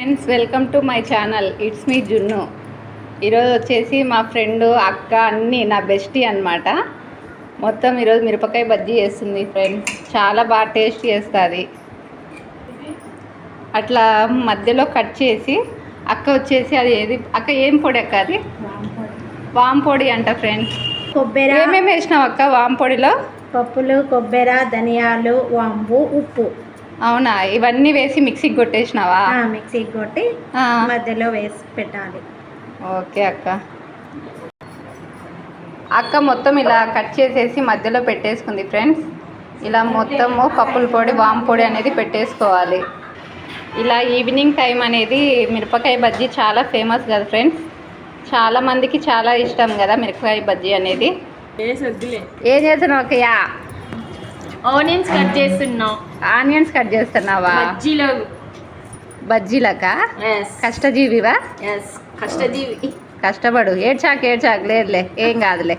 Friends, welcome to my channel. It's me జున్ను. ఈరోజు వచ్చేసి మా ఫ్రెండ్ అక్క అన్నీ నా బెస్టీ అనమాట. మొత్తం ఈరోజు మిరపకాయ బజ్జీ చేస్తుంది ఫ్రెండ్స్. చాలా బాగా టేస్ట్ చేస్తుంది. అట్లా మధ్యలో కట్ చేసి అక్క వచ్చేసి అది ఏది అక్క ఏం పొడి అక్క? అది వాంపొడి అంట ఫ్రెండ్స్. కొబ్బరి ఏమేమి వేసినావు అక్క వాంపొడిలో? పప్పులు, కొబ్బరి, ధనియాలు, వాంపు, ఉప్పు. అవునా, ఇవన్నీ వేసి మిక్సీకి కొట్టేసినావా? మిక్సీకి కొట్టి మధ్యలో వేసి పెట్టాలి. ఓకే అక్క. అక్క మొత్తం ఇలా కట్ చేసేసి మధ్యలో పెట్టేసుకుంది ఫ్రెండ్స్. ఇలా మొత్తము పప్పుల పొడి వాము పొడి అనేది పెట్టేసుకోవాలి. ఇలా ఈవినింగ్ టైం అనేది మిరపకాయ బజ్జీ చాలా ఫేమస్ కదా ఫ్రెండ్స్. చాలామందికి చాలా ఇష్టం కదా మిరపకాయ బజ్జీ అనేది. ఏం చేస్తున్నావు అక్కయ్యా? ఆనియన్స్ కట్ చేస్తున్నావు. ఆనియన్స్ కట్ చేస్తున్నావా? బజ్జీలకా? కష్టజీవివా? కష్టజీవి. కష్టపడు. ఏడ్చాక్ లేదులే, ఏం కాదులే.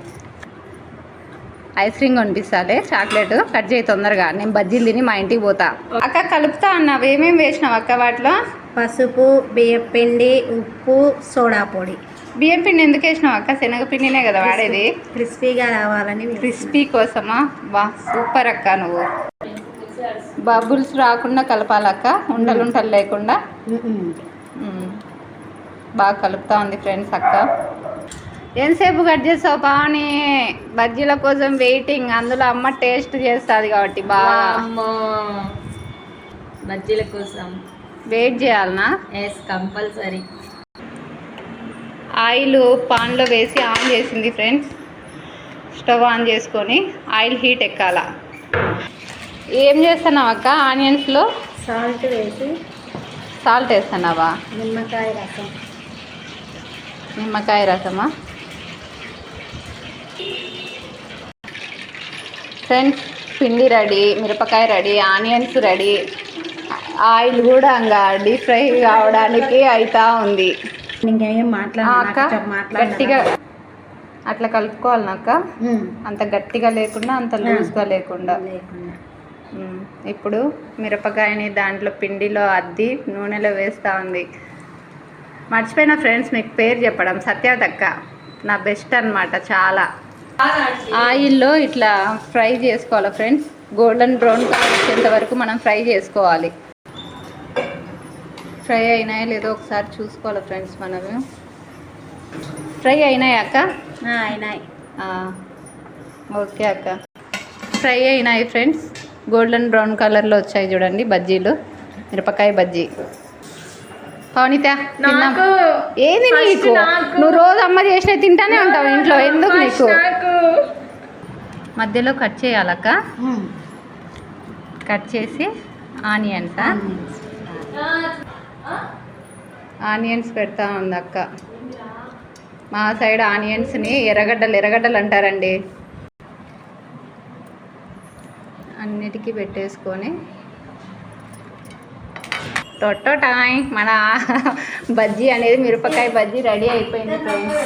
ఐస్ క్రీమ్ కొనిపిస్తాలే, చాక్లెట్ కట్ చేయి తొందరగా. నేను బజ్జీలు తిని మా ఇంటికి పోతా. అక్క కలుపుతా అన్నావు, ఏమేమి వేసినావు అక్క వాటిలో? పసుపు, బియ్యం పిండి, ఉప్పు, సోడా పొడి. బియ్యం పిండి ఎందుకు వేసినావు అక్క? శనగపిండినే కదా వాడేది. క్రిస్పీగా రావాలని. క్రిస్పీ కోసమా? బా సూపర్ అక్క. నువ్వు బబుల్స్ రాకుండా కలపాలక్క, ఉండలు లేకుండా. బాగా కలుపుతా ఉంది ఫ్రెండ్స్ అక్క. ఎంతసేపు కట్ చేస్తావు పావని? బజ్జీల కోసం వెయిటింగ్. అందులో అమ్మ టేస్ట్ చేస్తుంది కాబట్టి బాగా బజ్జీల కోసం వెయిట్ చేయాలనా? కంపల్సరీ. ఆయిల్ పాన్లో వేసి ఆన్ చేసింది ఫ్రెండ్స్. స్టవ్ ఆన్ చేసుకొని ఆయిల్ హీట్ ఎక్కాల. ఏం చేస్తున్నావు అక్క? ఆనియన్స్లో సాల్ట్ వేసి. సాల్ట్ వేస్తున్నావా? నిమ్మకాయ రసం. నిమ్మకాయ రసమా ఫ్రెండ్స్? పిండి రెడీ, మిరపకాయ రెడీ, ఆనియన్స్ రెడీ. ఆయిల్ కూడా ఇంకా డీప్ ఫ్రై కావడానికి అవుతా ఉంది. ఇంకేం గట్టిగా అట్లా కలుపుకోవాలి అక్క. అంత గట్టిగా లేకుండా అంత లూజ్గా లేకుండా. ఇప్పుడు మిరపకాయని దాంట్లో పిండిలో అద్ది నూనెలో వేస్తూ ఉంది. మర్చిపోయిన ఫ్రెండ్స్ మీకు పేరు చెప్పడం, సత్యవతక్క నా బెస్ట్ అనమాట. చాలా ఆయిల్లో ఇట్లా ఫ్రై చేసుకోవాలి ఫ్రెండ్స్. గోల్డెన్ బ్రౌన్ కలర్ వచ్చేంత వరకు మనం ఫ్రై చేసుకోవాలి. ఫ్రై అయినాయో లేదో ఒకసారి చూసుకోవాలి ఫ్రెండ్స్. మనము ఫ్రై అయినాయి అక్క? అయినాయి. ఓకే అక్క, ఫ్రై అయినాయి ఫ్రెండ్స్. గోల్డెన్ బ్రౌన్ కలర్లో వచ్చాయి చూడండి బజ్జీలు, మిరపకాయ బజ్జీ. పవనిత ఏది నీకు? నువ్వు రోజు అమ్మ చేసినవి తింటానే ఉంటావు ఇంట్లో, ఎందుకు నీకు? మధ్యలో కట్ చేయాలక్క. కట్ చేసి ఆనియన్స్ పెడతా ఉంది అక్క. మా సైడ్ ఆనియన్స్ని ఎర్రగడ్డలు అంటారండి. అన్నిటికీ పెట్టేసుకొని టొట్టోటాయ్ మన బజ్జీ అనేది మిరపకాయ బజ్జీ రెడీ అయిపోయింది ఫ్రెండ్స్.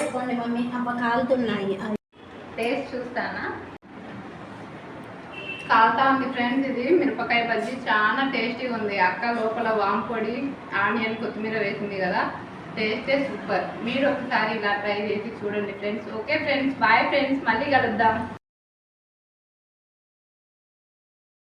టేస్ట్ చూస్తానా? కాలుతా ఉంది ఫ్రెండ్స్. ఇది మిరపకాయ బజ్జీ చాలా టేస్టీగా ఉంది. అక్క లోపల వాము పొడి, ఆనియన్, కొత్తిమీర వేసింది కదా, టేస్టే సూపర్. మీరు ఒకసారి ఇలా ట్రై చేసి చూడండి friends. Okay friends, bye friends, మళ్ళీ కలుద్దాం.